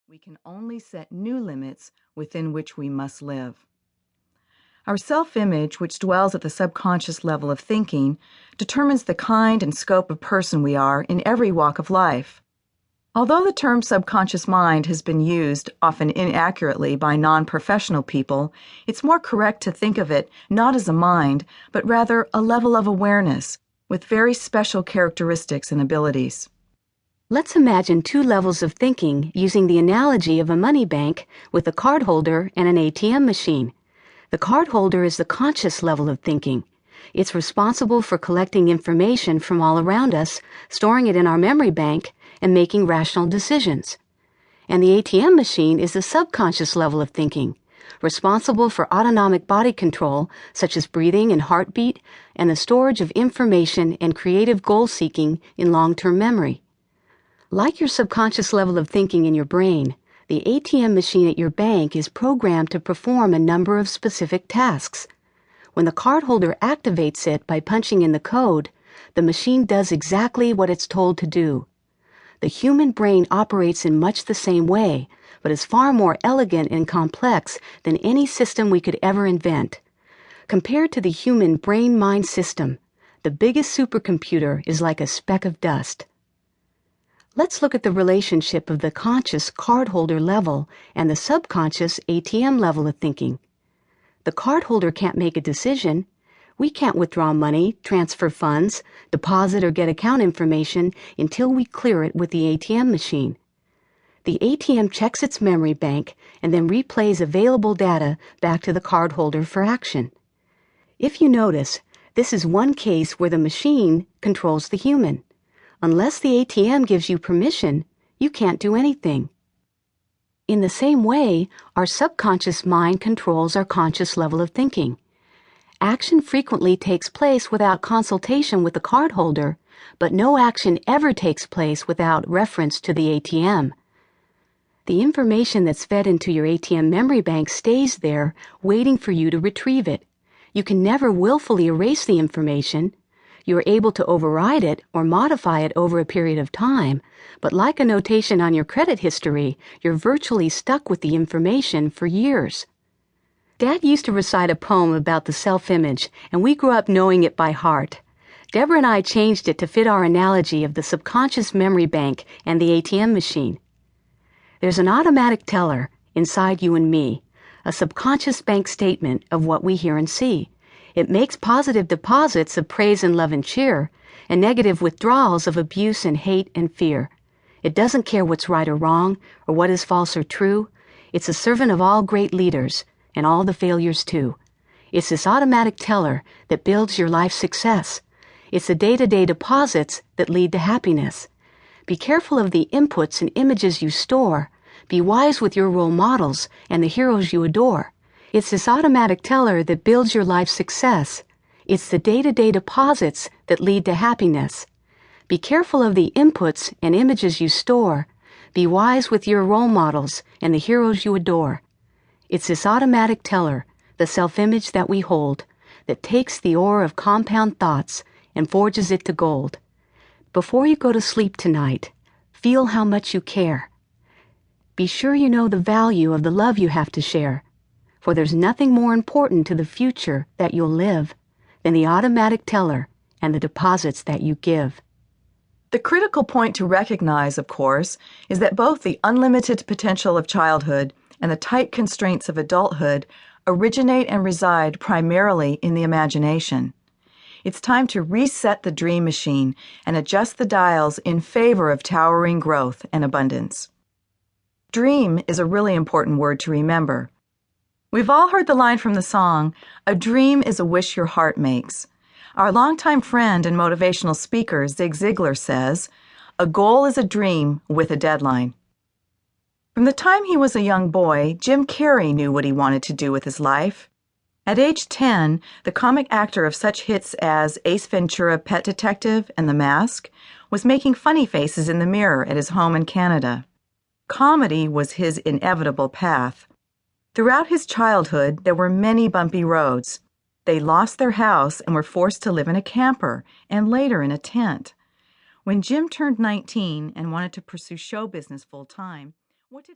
We can only set new limits within which we must live. Our self-image, which dwells at the subconscious level of thinking, determines the kind and scope of person we are in every walk of life. Although the term subconscious mind has been used, often inaccurately, by non-professional people, it's more correct to think of it not as a mind, but rather a level of awareness with very special characteristics and abilities. Let's imagine two levels of thinking using the analogy of a money bank with a card holder and an ATM machine. The card holder is the conscious level of thinking. It's responsible for collecting information from all around us, storing it in our memory bank, and making rational decisions. And the ATM machine is the subconscious level of thinking, responsible for autonomic body control, such as breathing and heartbeat, and the storage of information and creative goal-seeking in long-term memory. Like your subconscious level of thinking in your brain, the ATM machine at your bank is programmed to perform a number of specific tasks. When the cardholder activates it by punching in the code, the machine does exactly what it's told to do. The human brain operates in much the same way, but is far more elegant and complex than any system we could ever invent. Compared to the human brain-mind system, the biggest supercomputer is like a speck of dust. Let's look at the relationship of the conscious cardholder level and the subconscious ATM level of thinking. The cardholder can't make a decision. We can't withdraw money, transfer funds, deposit or get account information until we clear it with the ATM machine. The ATM checks its memory bank and then replays available data back to the cardholder for action. If you notice, this is one case where the machine controls the human. Unless the ATM gives you permission, you can't do anything. In the same way, our subconscious mind controls our conscious level of thinking. Action frequently takes place without consultation with the cardholder, but no action ever takes place without reference to the ATM. The information that's fed into your ATM memory bank stays there, waiting for you to retrieve it. You can never willfully erase the information. You are able to override it or modify it over a period of time, but like a notation on your credit history, you're virtually stuck with the information for years. Dad used to recite a poem about the self-image, and we grew up knowing it by heart. Deborah and I changed it to fit our analogy of the subconscious memory bank and the ATM machine. There's an automatic teller inside you and me, a subconscious bank statement of what we hear and see. It makes positive deposits of praise and love and cheer, and negative withdrawals of abuse and hate and fear. It doesn't care what's right or wrong, or what is false or true. It's a servant of all great leaders, and all the failures too. It's this automatic teller that builds your life success. It's the day-to-day deposits that lead to happiness. Be careful of the inputs and images you store. Be wise with your role models and the heroes you adore. It's this automatic teller that builds your life success. It's the day-to-day deposits that lead to happiness. Be careful of the inputs and images you store. Be wise with your role models and the heroes you adore. It's this automatic teller, the self-image that we hold, that takes the ore of compound thoughts and forges it to gold. Before you go to sleep tonight, feel how much you care. Be sure you know the value of the love you have to share. For there's nothing more important to the future that you'll live than the automatic teller and the deposits that you give. The critical point to recognize, of course, is that both the unlimited potential of childhood and the tight constraints of adulthood originate and reside primarily in the imagination. It's time to reset the dream machine and adjust the dials in favor of towering growth and abundance. Dream is a really important word to remember. We've all heard the line from the song, "A dream is a wish your heart makes." Our longtime friend and motivational speaker, Zig Ziglar, says, "A goal is a dream with a deadline." From the time he was a young boy, Jim Carrey knew what he wanted to do with his life. At age 10, the comic actor of such hits as Ace Ventura, Pet Detective, and The Mask was making funny faces in the mirror at his home in Canada. Comedy was his inevitable path. Throughout his childhood, there were many bumpy roads. They lost their house and were forced to live in a camper, and later in a tent. When Jim turned 19 and wanted to pursue show business full-time, what did he